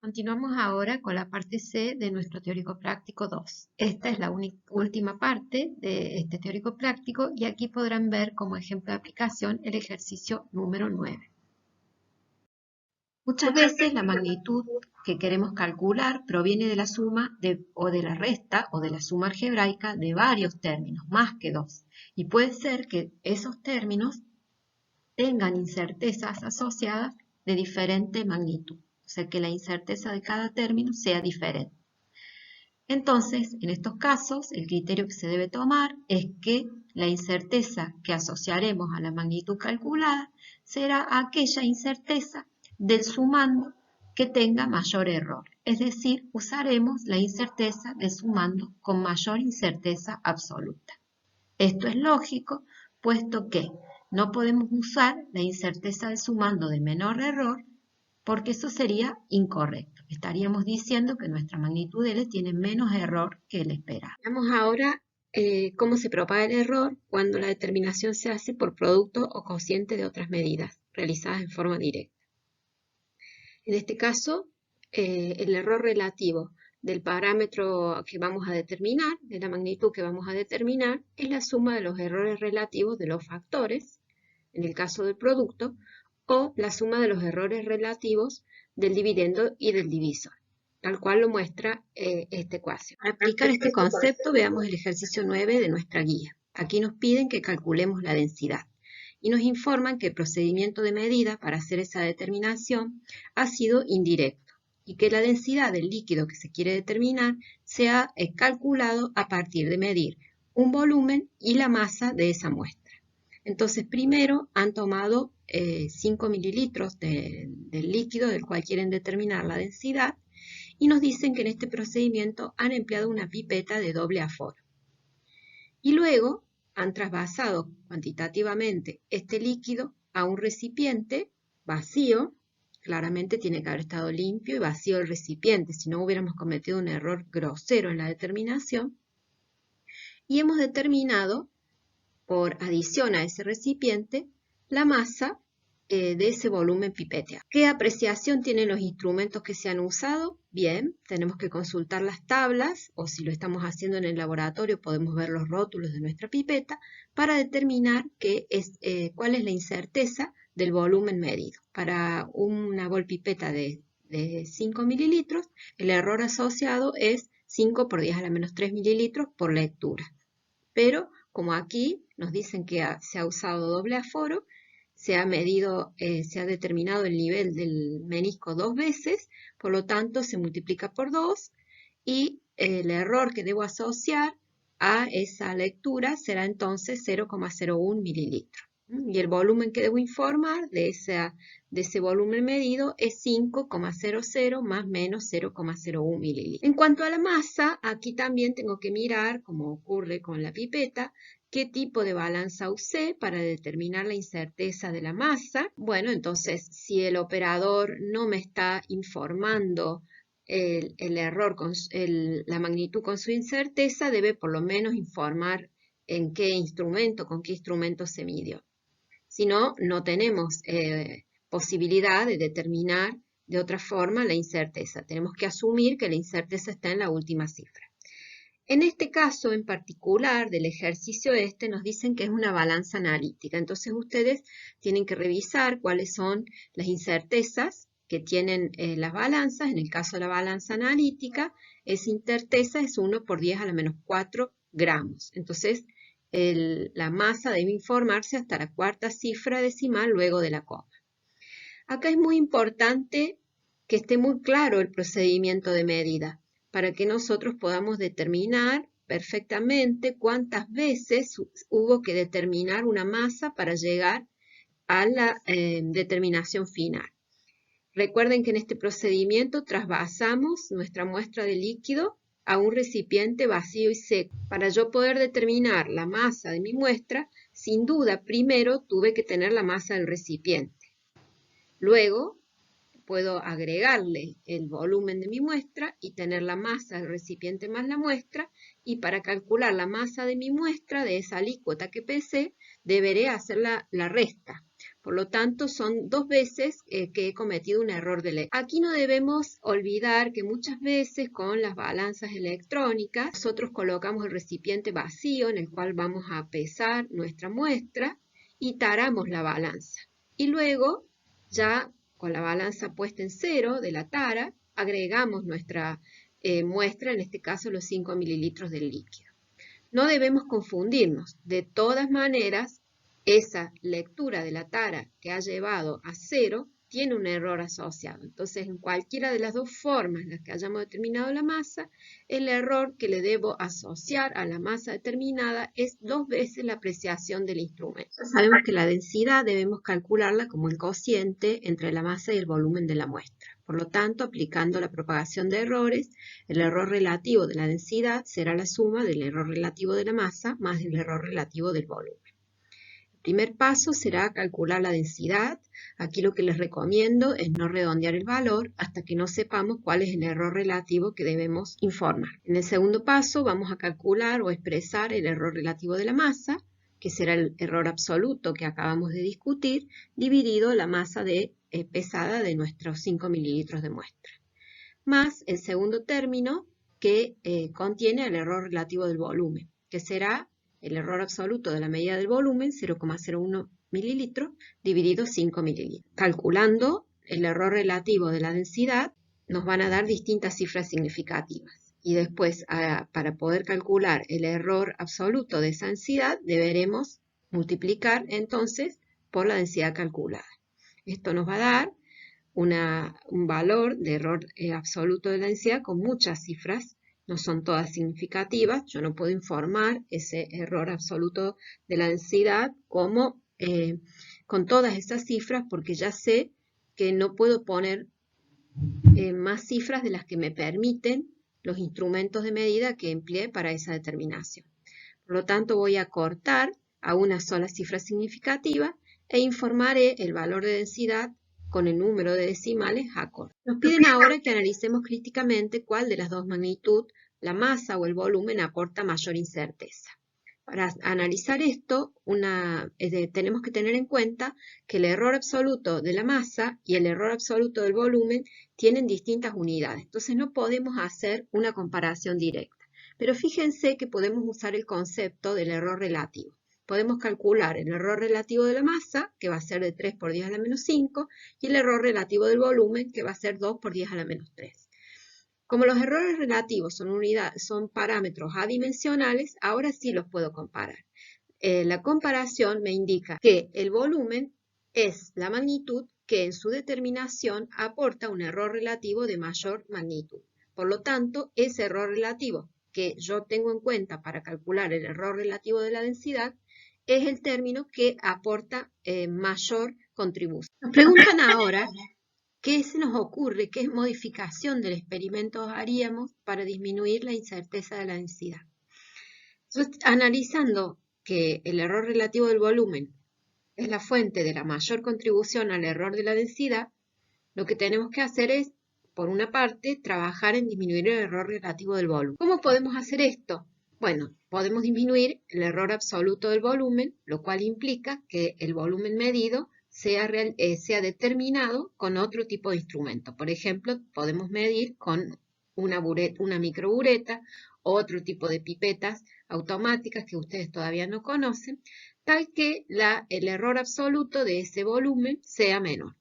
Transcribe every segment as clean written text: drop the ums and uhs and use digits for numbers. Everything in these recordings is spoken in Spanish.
Continuamos ahora con la parte C de nuestro teórico práctico 2. Esta es la última parte de este teórico práctico y aquí podrán ver como ejemplo de aplicación el ejercicio número 9. Muchas veces la magnitud que queremos calcular proviene de la suma o de la resta o de la suma algebraica de varios términos, más que dos. Y puede ser que esos términos tengan incertezas asociadas de diferente magnitud. O sea, que la incerteza de cada término sea diferente. Entonces, en estos casos, el criterio que se debe tomar es que la incerteza que asociaremos a la magnitud calculada será aquella incerteza del sumando que tenga mayor error. Es decir, usaremos la incerteza del sumando con mayor incerteza absoluta. Esto es lógico, puesto que no podemos usar la incerteza del sumando de menor error porque eso sería incorrecto. Estaríamos diciendo que nuestra magnitud L tiene menos error que el esperado. Veamos ahora cómo se propaga el error cuando la determinación se hace por producto o cociente de otras medidas, realizadas en forma directa. En este caso, el error relativo del parámetro que vamos a determinar, de la magnitud que vamos a determinar, es la suma de los errores relativos de los factores, en el caso del producto, o la suma de los errores relativos del dividendo y del divisor, tal cual lo muestra esta ecuación. Para aplicar este concepto, veamos el ejercicio 9 de nuestra guía. Aquí nos piden que calculemos la densidad y nos informan que el procedimiento de medida para hacer esa determinación ha sido indirecto y que la densidad del líquido que se quiere determinar se ha calculado a partir de medir un volumen y la masa de esa muestra. Entonces, primero han tomado 5 mililitros del líquido del cual quieren determinar la densidad y nos dicen que en este procedimiento han empleado una pipeta de doble aforo. Y luego han trasvasado cuantitativamente este líquido a un recipiente vacío. Claramente tiene que haber estado limpio y vacío el recipiente, si no hubiéramos cometido un error grosero en la determinación. Y hemos determinado, por adición a ese recipiente, la masa de ese volumen pipeteado. ¿Qué apreciación tienen los instrumentos que se han usado? Bien, tenemos que consultar las tablas, o si lo estamos haciendo en el laboratorio podemos ver los rótulos de nuestra pipeta para determinar cuál es la incerteza del volumen medido. Para una bolpipeta de 5 mililitros, el error asociado es 5 por 10 a la menos 3 mililitros por lectura. Pero como aquí nos dicen que se ha usado doble aforo, se ha determinado el nivel del menisco 2 veces, por lo tanto se multiplica por 2 y el error que debo asociar a esa lectura será entonces 0,01 mililitros. Y el volumen que debo informar de ese volumen medido es 5,00 más menos 0,01 mililitros. En cuanto a la masa, aquí también tengo que mirar, como ocurre con la pipeta, qué tipo de balanza usé para determinar la incerteza de la masa. Bueno, entonces, si el operador no me está informando el error, la magnitud con su incerteza, debe por lo menos informar con qué instrumento se midió. Si no, no tenemos posibilidad de determinar de otra forma la incerteza. Tenemos que asumir que la incerteza está en la última cifra. En este caso en particular del ejercicio nos dicen que es una balanza analítica. Entonces ustedes tienen que revisar cuáles son las incertezas que tienen las balanzas. En el caso de la balanza analítica, esa incerteza es 1 por 10 a la menos 4 gramos. Entonces, la masa debe informarse hasta la cuarta cifra decimal luego de la coma. Acá es muy importante que esté muy claro el procedimiento de medida para que nosotros podamos determinar perfectamente cuántas veces hubo que determinar una masa para llegar a la determinación final. Recuerden que en este procedimiento trasvasamos nuestra muestra de líquido a un recipiente vacío y seco. Para yo poder determinar la masa de mi muestra, sin duda, primero tuve que tener la masa del recipiente. Luego, puedo agregarle el volumen de mi muestra y tener la masa del recipiente más la muestra. Y para calcular la masa de mi muestra, de esa alícuota que pesé, deberé hacer la resta. Por lo tanto, son 2 veces que he cometido un error de lectura. Aquí no debemos olvidar que muchas veces con las balanzas electrónicas, nosotros colocamos el recipiente vacío en el cual vamos a pesar nuestra muestra y taramos la balanza. Y luego, ya con la balanza puesta en 0 de la tara, agregamos nuestra muestra, en este caso los 5 mililitros del líquido. No debemos confundirnos. De todas maneras, esa lectura de la tara que ha llevado a 0 tiene un error asociado. Entonces, en cualquiera de las dos formas en las que hayamos determinado la masa, el error que le debo asociar a la masa determinada es 2 veces la apreciación del instrumento. Sabemos que la densidad debemos calcularla como el cociente entre la masa y el volumen de la muestra. Por lo tanto, aplicando la propagación de errores, el error relativo de la densidad será la suma del error relativo de la masa más el error relativo del volumen. El primer paso será calcular la densidad. Aquí lo que les recomiendo es no redondear el valor hasta que no sepamos cuál es el error relativo que debemos informar. En el segundo paso vamos a calcular o expresar el error relativo de la masa, que será el error absoluto que acabamos de discutir, dividido la masa pesada de nuestros 5 mililitros de muestra, más el segundo término que contiene el error relativo del volumen, que será el error absoluto de la medida del volumen, 0,01 mililitros, dividido 5 mililitros. Calculando el error relativo de la densidad, nos van a dar distintas cifras significativas. Y después, para poder calcular el error absoluto de esa densidad, deberemos multiplicar entonces por la densidad calculada. Esto nos va a dar un valor de error absoluto de la densidad con muchas cifras. No son todas significativas, yo no puedo informar ese error absoluto de la densidad como con todas esas cifras porque ya sé que no puedo poner más cifras de las que me permiten los instrumentos de medida que empleé para esa determinación. Por lo tanto, voy a cortar a una sola cifra significativa e informaré el valor de densidad con el número de decimales acorde. Nos piden ahora que analicemos críticamente cuál de las dos magnitudes, la masa o el volumen, aporta mayor incerteza. Para analizar esto, tenemos que tener en cuenta que el error absoluto de la masa y el error absoluto del volumen tienen distintas unidades. Entonces no podemos hacer una comparación directa. Pero fíjense que podemos usar el concepto del error relativo. Podemos calcular el error relativo de la masa, que va a ser de 3 por 10 a la menos 5, y el error relativo del volumen, que va a ser 2 por 10 a la menos 3. Como los errores relativos son parámetros adimensionales, ahora sí los puedo comparar. La comparación me indica que el volumen es la magnitud que en su determinación aporta un error relativo de mayor magnitud. Por lo tanto, ese error relativo que yo tengo en cuenta para calcular el error relativo de la densidad es el término que aporta mayor contribución. Nos preguntan ahora qué se nos ocurre, qué modificación del experimento haríamos para disminuir la incerteza de la densidad. Entonces, analizando que el error relativo del volumen es la fuente de la mayor contribución al error de la densidad, lo que tenemos que hacer es, por una parte, trabajar en disminuir el error relativo del volumen. ¿Cómo podemos hacer esto? Bueno, podemos disminuir el error absoluto del volumen, lo cual implica que el volumen medido sea determinado con otro tipo de instrumento. Por ejemplo, podemos medir con una microbureta o otro tipo de pipetas automáticas que ustedes todavía no conocen, tal que el error absoluto de ese volumen sea menor.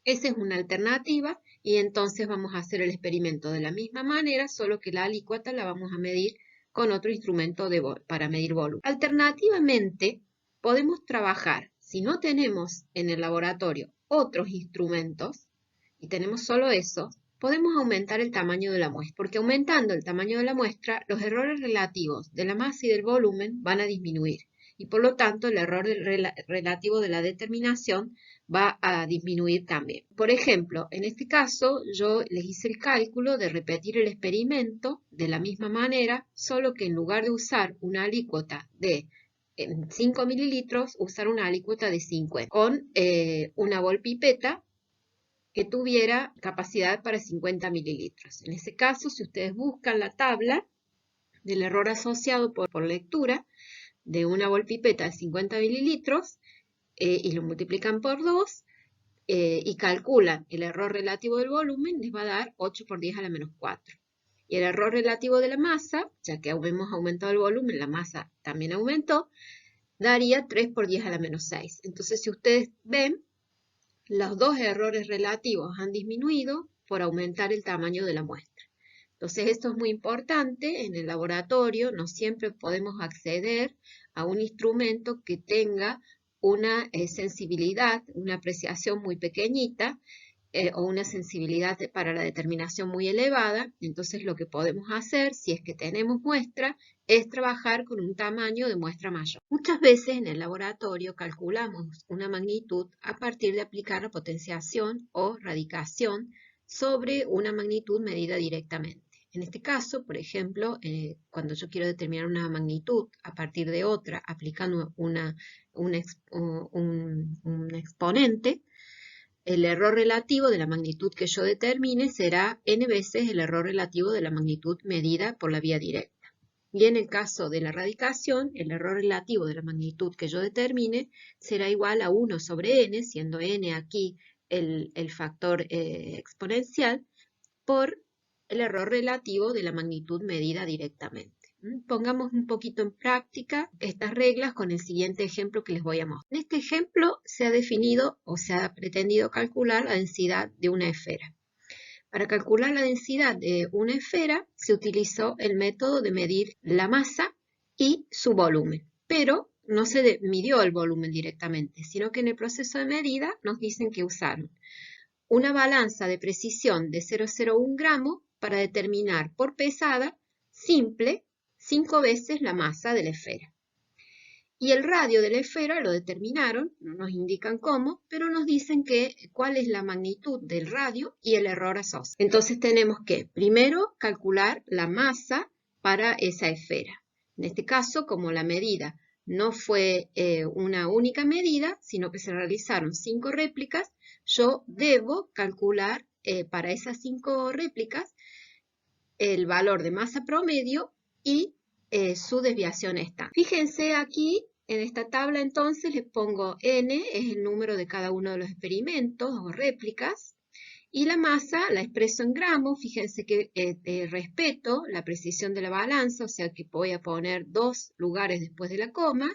Esa es una alternativa y entonces vamos a hacer el experimento de la misma manera, solo que la alícuota la vamos a medir con otro instrumento para medir volumen. Alternativamente, podemos trabajar, si no tenemos en el laboratorio otros instrumentos y tenemos solo eso, podemos aumentar el tamaño de la muestra, porque aumentando el tamaño de la muestra, los errores relativos de la masa y del volumen van a disminuir y por lo tanto el error relativo de la determinación va a disminuir también. Por ejemplo, en este caso yo les hice el cálculo de repetir el experimento de la misma manera, solo que en lugar de usar una alícuota de 5 mililitros, usar una alícuota de 50 con una bolpipeta que tuviera capacidad para 50 mililitros. En ese caso, si ustedes buscan la tabla del error asociado por lectura de una bolpipeta de 50 mililitros, y lo multiplican por 2 y calculan el error relativo del volumen, les va a dar 8 por 10 a la menos 4. Y el error relativo de la masa, ya que hemos aumentado el volumen, la masa también aumentó, daría 3 por 10 a la menos 6. Entonces, si ustedes ven, los dos errores relativos han disminuido por aumentar el tamaño de la muestra. Entonces, esto es muy importante. En el laboratorio no siempre podemos acceder a un instrumento que tenga una sensibilidad, una apreciación muy pequeñita, o una sensibilidad para la determinación muy elevada. Entonces lo que podemos hacer, si es que tenemos muestra, es trabajar con un tamaño de muestra mayor. Muchas veces en el laboratorio calculamos una magnitud a partir de aplicar la potenciación o radicación sobre una magnitud medida directamente. En este caso, por ejemplo, cuando yo quiero determinar una magnitud a partir de otra aplicando un exponente, el error relativo de la magnitud que yo determine será n veces el error relativo de la magnitud medida por la vía directa. Y en el caso de la radicación, el error relativo de la magnitud que yo determine será igual a 1 sobre n, siendo n aquí el factor exponencial, por el error relativo de la magnitud medida directamente. Pongamos un poquito en práctica estas reglas con el siguiente ejemplo que les voy a mostrar. En este ejemplo se ha definido o se ha pretendido calcular la densidad de una esfera. Para calcular la densidad de una esfera se utilizó el método de medir la masa y su volumen, pero no se midió el volumen directamente, sino que en el proceso de medida nos dicen que usaron una balanza de precisión de 0,01 gramos para determinar por pesada simple 5 veces la masa de la esfera. Y el radio de la esfera lo determinaron, no nos indican cómo, pero nos dicen cuál es la magnitud del radio y el error asociado. Entonces tenemos que primero calcular la masa para esa esfera. En este caso, como la medida no fue una única medida, sino que se realizaron 5 réplicas, yo debo calcular para esas 5 réplicas el valor de masa promedio y su desviación estándar. Fíjense aquí en esta tabla, entonces les pongo n, es el número de cada uno de los experimentos o réplicas, y la masa la expreso en gramos. Fíjense que respeto la precisión de la balanza, o sea que voy a poner 2 lugares después de la coma.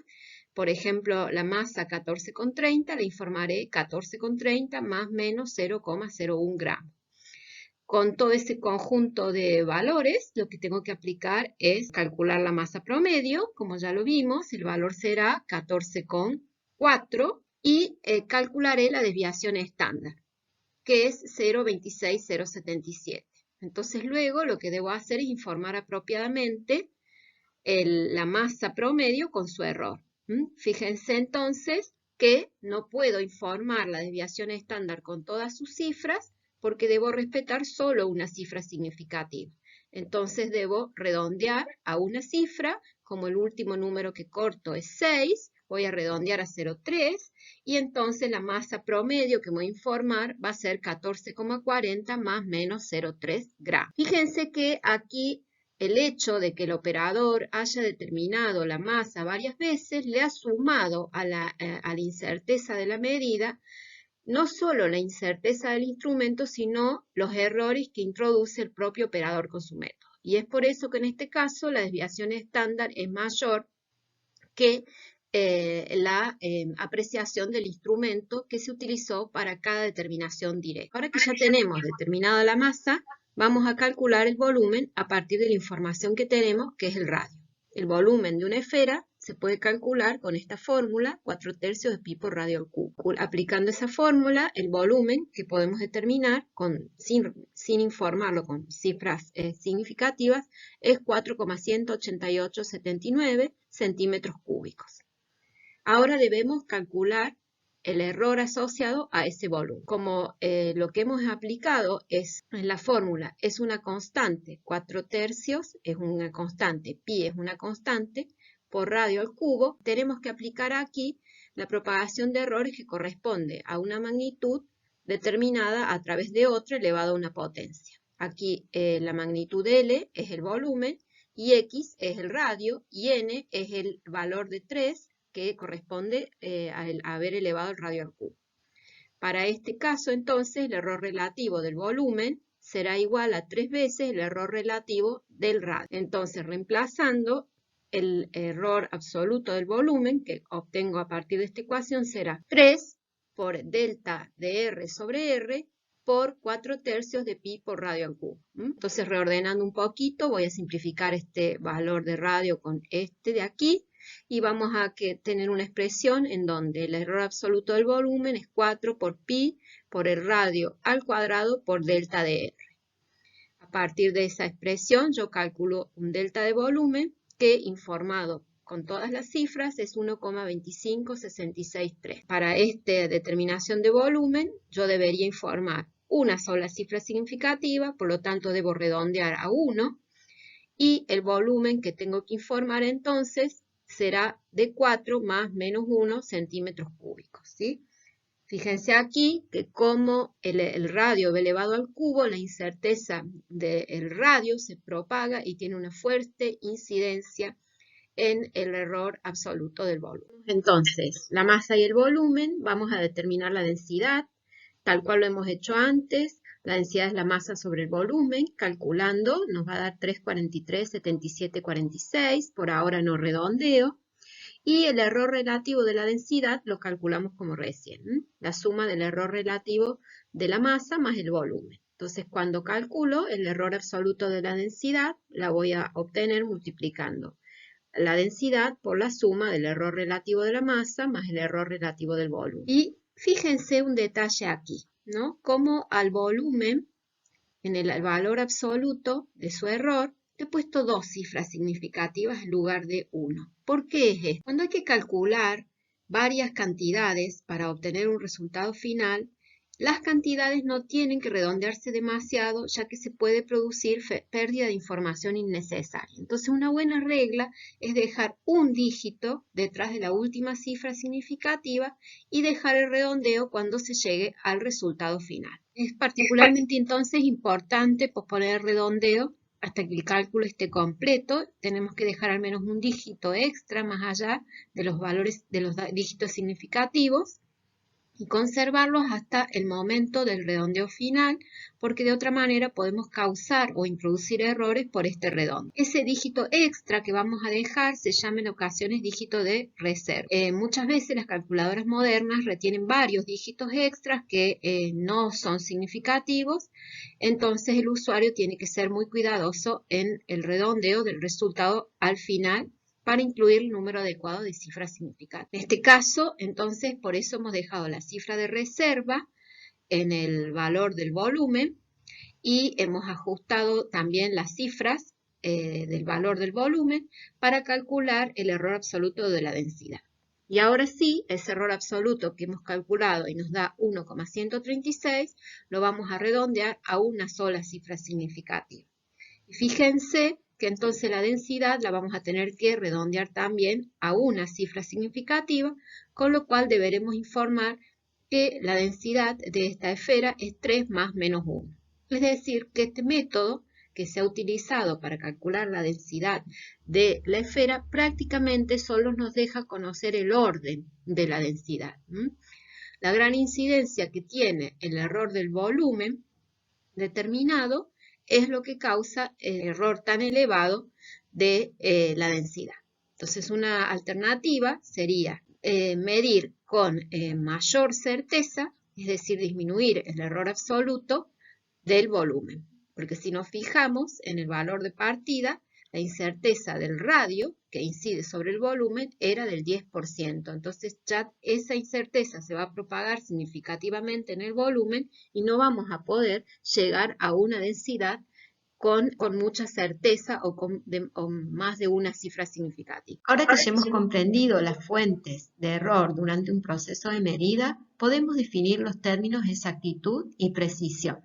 Por ejemplo, la masa 14,30, le informaré 14,30 más menos 0,01 gramos. Con todo ese conjunto de valores, lo que tengo que aplicar es calcular la masa promedio. Como ya lo vimos, el valor será 14,4 y calcularé la desviación estándar, que es 0,26077. Entonces luego lo que debo hacer es informar apropiadamente la masa promedio con su error. Fíjense entonces que no puedo informar la desviación estándar con todas sus cifras porque debo respetar solo una cifra significativa. Entonces debo redondear a una cifra, como el último número que corto es 6, voy a redondear a 0,3 y entonces la masa promedio que voy a informar va a ser 14,40 más menos 0,3 gramos. Fíjense que aquí el hecho de que el operador haya determinado la masa varias veces le ha sumado a la incerteza de la medida no solo la incerteza del instrumento, sino los errores que introduce el propio operador con su método. Y es por eso que en este caso la desviación estándar es mayor que la apreciación del instrumento que se utilizó para cada determinación directa. Ahora que ya tenemos determinada la masa, vamos a calcular el volumen a partir de la información que tenemos, que es el radio. El volumen de una esfera se puede calcular con esta fórmula, 4/3 de pi por radio al cubo. Aplicando esa fórmula, el volumen que podemos determinar sin informarlo con cifras significativas es 4,18879 centímetros cúbicos. Ahora debemos calcular el error asociado a ese volumen. Como lo que hemos aplicado es en la fórmula, es una constante, 4/3 es una constante, pi es una constante, por radio al cubo, tenemos que aplicar aquí la propagación de errores que corresponde a una magnitud determinada a través de otra elevado a una potencia. Aquí la magnitud L es el volumen, y X es el radio, y N es el valor de 3, que corresponde a haber elevado el radio al cubo. Para este caso, entonces, el error relativo del volumen será igual a 3 veces el error relativo del radio. Entonces, reemplazando el error absoluto del volumen que obtengo a partir de esta ecuación será 3 por delta de R sobre R por 4/3 de pi por radio al cubo. Entonces, reordenando un poquito, voy a simplificar este valor de radio con este de aquí y vamos a tener una expresión en donde el error absoluto del volumen es 4 por pi por el radio al cuadrado por delta de R. A partir de esa expresión yo calculo un delta de volumen que, informado con todas las cifras, es 1,25663. Para esta determinación de volumen yo debería informar una sola cifra significativa, por lo tanto debo redondear a 1, y el volumen que tengo que informar entonces será de 4 más menos 1 centímetros cúbicos, ¿sí? Fíjense aquí que como el radio va elevado al cubo, la incerteza del radio se propaga y tiene una fuerte incidencia en el error absoluto del volumen. Entonces, la masa y el volumen, vamos a determinar la densidad, tal cual lo hemos hecho antes. La densidad es la masa sobre el volumen, calculando, nos va a dar 343, 77, 46, por ahora no redondeo. Y el error relativo de la densidad lo calculamos como recién, la suma del error relativo de la masa más el volumen. Entonces, cuando calculo el error absoluto de la densidad, la voy a obtener multiplicando la densidad por la suma del error relativo de la masa más el error relativo del volumen. Y fíjense un detalle aquí, ¿no? Como al volumen, en el valor absoluto de su error, le he puesto 2 cifras significativas en lugar de 1. ¿Por qué es esto? Cuando hay que calcular varias cantidades para obtener un resultado final, las cantidades no tienen que redondearse demasiado, ya que se puede producir pérdida de información innecesaria. Entonces, una buena regla es dejar un dígito detrás de la última cifra significativa y dejar el redondeo cuando se llegue al resultado final. Es particularmente entonces importante posponer el redondeo hasta que el cálculo esté completo. Tenemos que dejar al menos un dígito extra más allá de los valores de los dígitos significativos y conservarlos hasta el momento del redondeo final, porque de otra manera podemos causar o introducir errores por este redondeo. Ese dígito extra que vamos a dejar se llama en ocasiones dígito de reserva. Muchas veces las calculadoras modernas retienen varios dígitos extras que no son significativos, entonces el usuario tiene que ser muy cuidadoso en el redondeo del resultado al final para incluir el número adecuado de cifras significativas. En este caso, entonces, por eso hemos dejado la cifra de reserva en el valor del volumen y hemos ajustado también las cifras del valor del volumen para calcular el error absoluto de la densidad. Y ahora sí, ese error absoluto que hemos calculado y nos da 1,136, lo vamos a redondear a una sola cifra significativa. Y fíjense que entonces la densidad la vamos a tener que redondear también a una cifra significativa, con lo cual deberemos informar que la densidad de esta esfera es 3 más menos 1. Es decir, que este método que se ha utilizado para calcular la densidad de la esfera prácticamente solo nos deja conocer el orden de la densidad. La gran incidencia que tiene el error del volumen determinado es lo que causa el error tan elevado de la densidad. Entonces, una alternativa sería medir con mayor certeza, es decir, disminuir el error absoluto del volumen. Porque si nos fijamos en el valor de partida, la incerteza del radio que incide sobre el volumen era del 10%. Entonces ya esa incerteza se va a propagar significativamente en el volumen y no vamos a poder llegar a una densidad con mucha certeza o con más de una cifra significativa. Ahora que ya hemos comprendido las fuentes de error durante un proceso de medida, podemos definir los términos exactitud y precisión.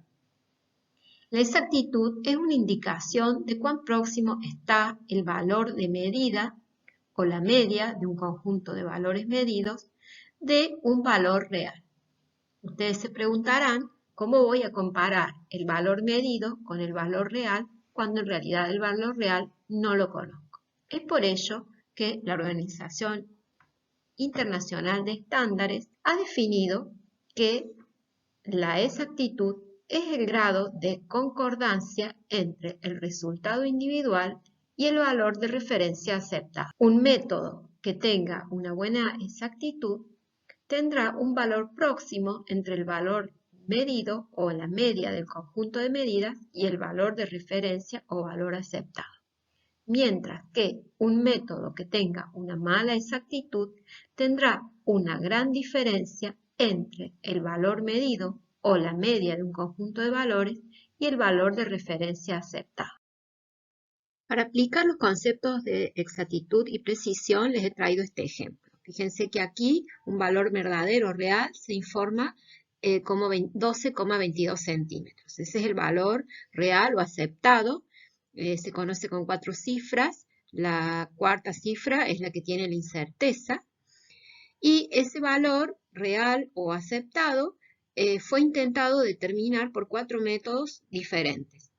La exactitud es una indicación de cuán próximo está el valor de medida o la media de un conjunto de valores medidos de un valor real. Ustedes se preguntarán cómo voy a comparar el valor medido con el valor real cuando en realidad el valor real no lo conozco. Es por ello que la Organización Internacional de Estándares ha definido que la exactitud es el grado de concordancia entre el resultado individual y el valor de referencia aceptado. Un método que tenga una buena exactitud tendrá un valor próximo entre el valor medido o la media del conjunto de medidas y el valor de referencia o valor aceptado. Mientras que un método que tenga una mala exactitud tendrá una gran diferencia entre el valor medido o la media de un conjunto de valores y el valor de referencia aceptado. Para aplicar los conceptos de exactitud y precisión les he traído este ejemplo. Fíjense que aquí un valor verdadero real se informa como 12,22 centímetros. Ese es el valor real o aceptado. Se conoce con 4 cifras. La cuarta cifra es la que tiene la incerteza. Y ese valor real o aceptado fue intentado determinar por 4 métodos diferentes.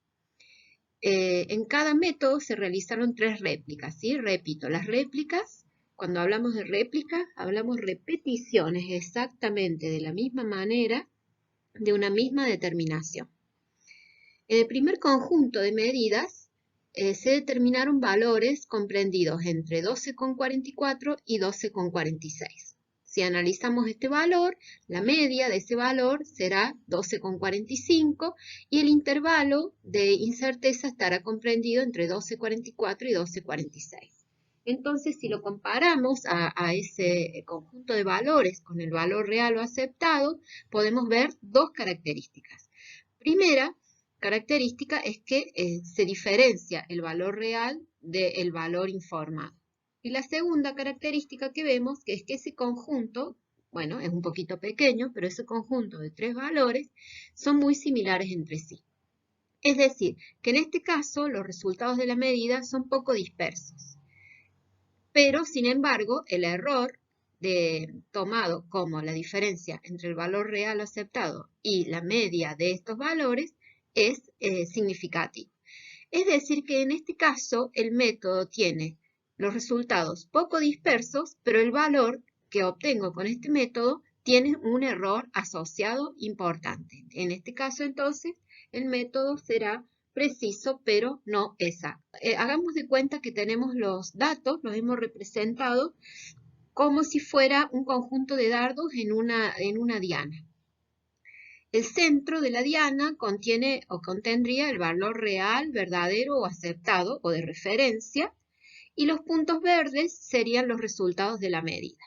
En cada método se realizaron 3 réplicas, ¿sí? Repito, las réplicas, cuando hablamos de réplicas, hablamos repeticiones exactamente de la misma manera, de una misma determinación. En el primer conjunto de medidas se determinaron valores comprendidos entre 12,44 y 12,46. Si analizamos este valor, la media de ese valor será 12,45 y el intervalo de incerteza estará comprendido entre 12,44 y 12,46. Entonces, si lo comparamos a ese conjunto de valores con el valor real o aceptado, podemos ver 2 características. Primera característica es que se diferencia el valor real del valor informado. Y la segunda característica que vemos es que ese conjunto, bueno, es un poquito pequeño, pero ese conjunto de 3 valores son muy similares entre sí. Es decir, que en este caso los resultados de la medida son poco dispersos. Pero, sin embargo, el error tomado como la diferencia entre el valor real aceptado y la media de estos valores es significativo. Es decir, que en este caso el método tiene los resultados poco dispersos, pero el valor que obtengo con este método tiene un error asociado importante. En este caso, entonces, el método será preciso, pero no exacto. Hagamos de cuenta que tenemos los datos, los hemos representado como si fuera un conjunto de dardos en una diana. El centro de la diana contiene o contendría el valor real, verdadero o aceptado o de referencia, y los puntos verdes serían los resultados de la medida.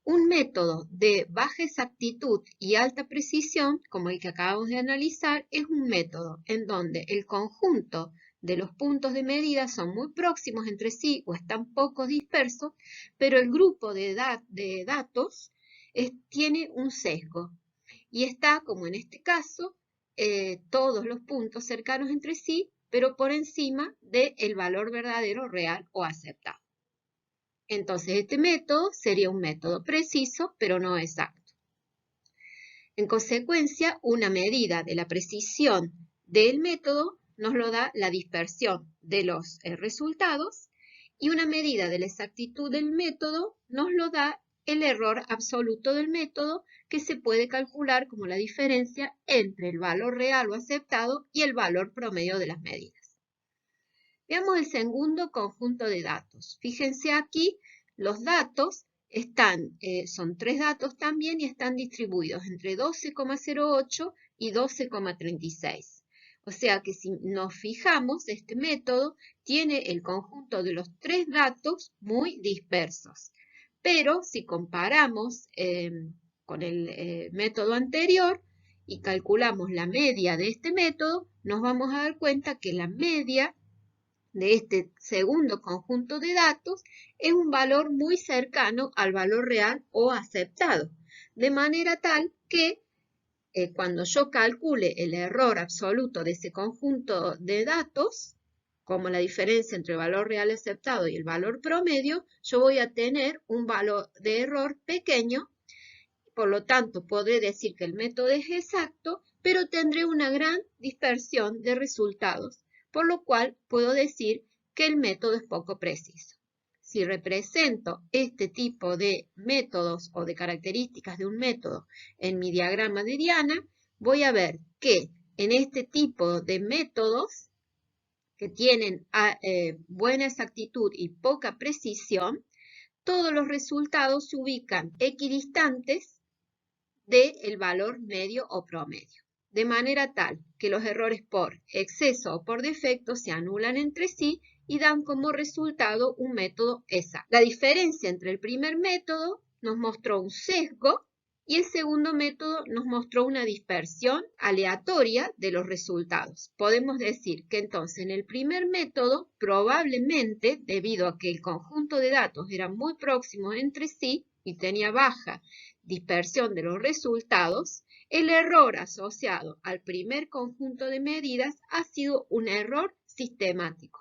Un método de baja exactitud y alta precisión, como el que acabamos de analizar, es un método en donde el conjunto de los puntos de medida son muy próximos entre sí o están poco dispersos, pero el grupo de datos tiene un sesgo. Y está, como en este caso, todos los puntos cercanos entre sí, pero por encima del valor verdadero, real o aceptado. Entonces, este método sería un método preciso, pero no exacto. En consecuencia, una medida de la precisión del método nos lo da la dispersión de los resultados y una medida de la exactitud del método nos lo da el error absoluto del método, que se puede calcular como la diferencia entre el valor real o aceptado y el valor promedio de las medidas. Veamos el segundo conjunto de datos. Fíjense aquí, los datos son 3 datos también y están distribuidos entre 12,08 y 12,36. O sea que si nos fijamos, este método tiene el conjunto de los 3 datos muy dispersos. Pero si comparamos con el método anterior y calculamos la media de este método, nos vamos a dar cuenta que la media de este segundo conjunto de datos es un valor muy cercano al valor real o aceptado, de manera tal que cuando yo calcule el error absoluto de ese conjunto de datos, como la diferencia entre el valor real aceptado y el valor promedio, yo voy a tener un valor de error pequeño. Por lo tanto, podré decir que el método es exacto, pero tendré una gran dispersión de resultados, por lo cual puedo decir que el método es poco preciso. si represento este tipo de métodos o de características de un método en mi diagrama de Diana, voy a ver que en este tipo de métodos que tienen buena exactitud y poca precisión, todos los resultados se ubican equidistantes del valor medio o promedio, de manera tal que los errores por exceso o por defecto se anulan entre sí y dan como resultado un método exacto. La diferencia entre el primer método nos mostró un sesgo y el segundo método nos mostró una dispersión aleatoria de los resultados. Podemos decir que entonces en el primer método, probablemente, debido a que el conjunto de datos eran muy próximos entre sí y tenía baja dispersión de los resultados, el error asociado al primer conjunto de medidas ha sido un error sistemático,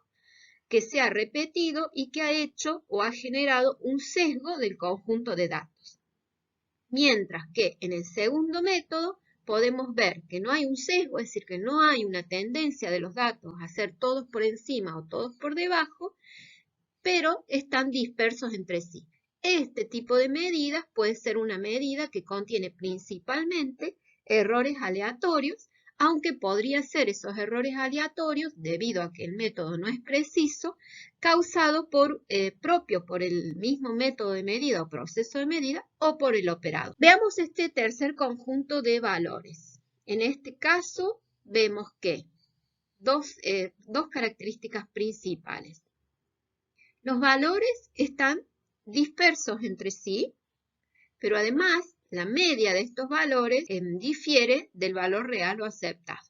que se ha repetido y que ha hecho o ha generado un sesgo del conjunto de datos. Mientras que en el segundo método podemos ver que no hay un sesgo, es decir, que no hay una tendencia de los datos a ser todos por encima o todos por debajo, pero están dispersos entre sí. Este tipo de medidas puede ser una medida que contiene principalmente errores aleatorios, aunque podría ser esos errores aleatorios, debido a que el método no es preciso, causado propio por el mismo método de medida o proceso de medida o por el operador. Veamos este tercer conjunto de valores. En este caso vemos que dos características principales. Los valores están dispersos entre sí, pero además la media de estos valores difiere del valor real o aceptado.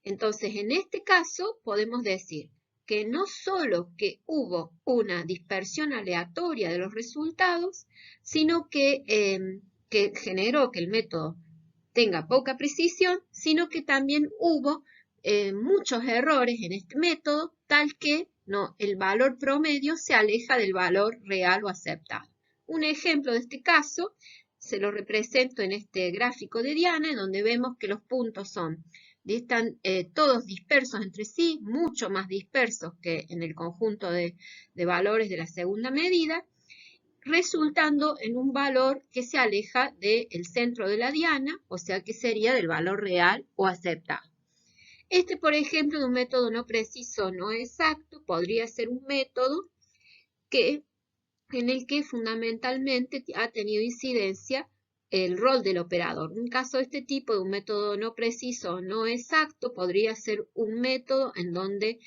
Entonces, en este caso podemos decir que no solo que hubo una dispersión aleatoria de los resultados, sino que generó que el método tenga poca precisión, sino que también hubo muchos errores en este método, tal que el valor promedio se aleja del valor real o aceptado. Un ejemplo de este caso se lo represento en este gráfico de Diana, donde vemos que los puntos están todos dispersos entre sí, mucho más dispersos que en el conjunto de valores de la segunda medida, resultando en un valor que se aleja del centro de la diana, o sea que sería del valor real o aceptado. Este, por ejemplo, de un método no preciso, no exacto, podría ser un método en el que fundamentalmente ha tenido incidencia el rol del operador. En un caso de este tipo, de un método no preciso, no exacto, podría ser un método en donde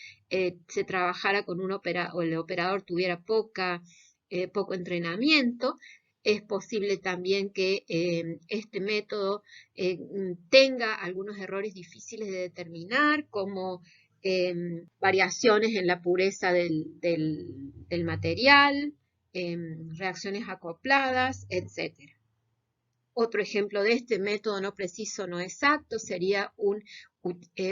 se trabajara con un operador, o el operador tuviera poco entrenamiento. Es posible también que este método tenga algunos errores difíciles de determinar, como variaciones en la pureza del material, reacciones acopladas, etc. Otro ejemplo de este método no preciso, no exacto, sería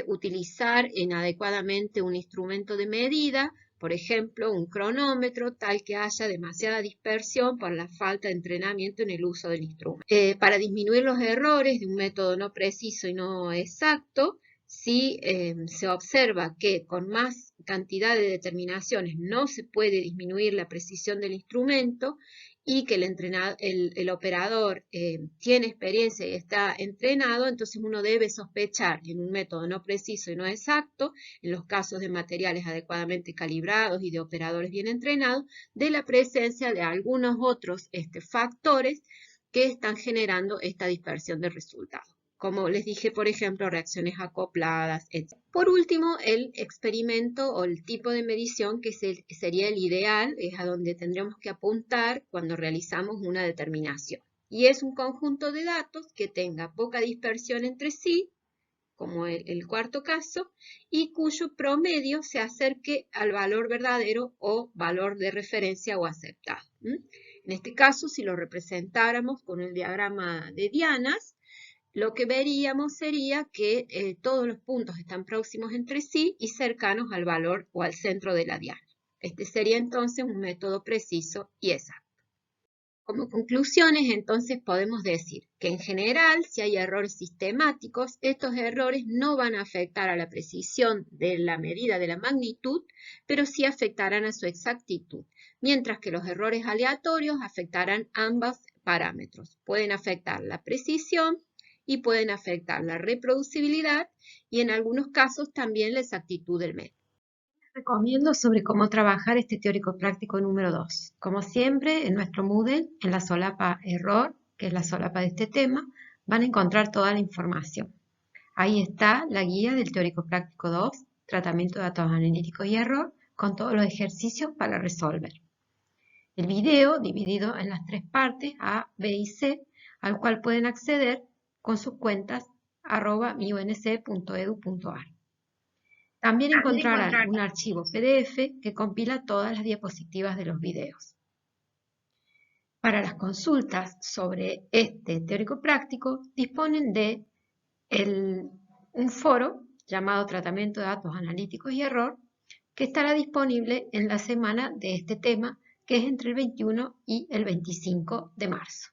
utilizar inadecuadamente un instrumento de medida, por ejemplo, un cronómetro, tal que haya demasiada dispersión por la falta de entrenamiento en el uso del instrumento. Para disminuir los errores de un método no preciso y no exacto, si se observa que con más cantidad de determinaciones no se puede disminuir la precisión del instrumento y que el operador tiene experiencia y está entrenado, entonces uno debe sospechar en un método no preciso y no exacto, en los casos de materiales adecuadamente calibrados y de operadores bien entrenados, de la presencia de algunos otros factores que están generando esta dispersión de resultados. Como les dije, por ejemplo, reacciones acopladas, etc. Por último, el experimento o el tipo de medición que sería el ideal, es a donde tendríamos que apuntar cuando realizamos una determinación. Y es un conjunto de datos que tenga poca dispersión entre sí, como el cuarto caso, y cuyo promedio se acerque al valor verdadero o valor de referencia o aceptado. En este caso, si lo representáramos con el diagrama de dianas, lo que veríamos sería que todos los puntos están próximos entre sí y cercanos al valor o al centro de la diana. Este sería entonces un método preciso y exacto. Como conclusiones, entonces podemos decir que en general, si hay errores sistemáticos, estos errores no van a afectar a la precisión de la medida de la magnitud, pero sí afectarán a su exactitud, mientras que los errores aleatorios afectarán ambos parámetros. Pueden afectar la precisión y pueden afectar la reproducibilidad y en algunos casos también la exactitud del método. Recomiendo sobre cómo trabajar este teórico práctico número 2. Como siempre, en nuestro Moodle, en la solapa error, que es la solapa de este tema, van a encontrar toda la información. Ahí está la guía del teórico práctico 2, tratamiento de datos analíticos y error, con todos los ejercicios para resolver. El video dividido en las 3 partes, A, B y C, al cual pueden acceder con sus cuentas @miunc.edu.ar. También encontrarán un archivo PDF que compila todas las diapositivas de los videos. Para las consultas sobre este teórico práctico, disponen de un foro llamado Tratamiento de Datos Analíticos y Error, que estará disponible en la semana de este tema, que es entre el 21 y el 25 de marzo.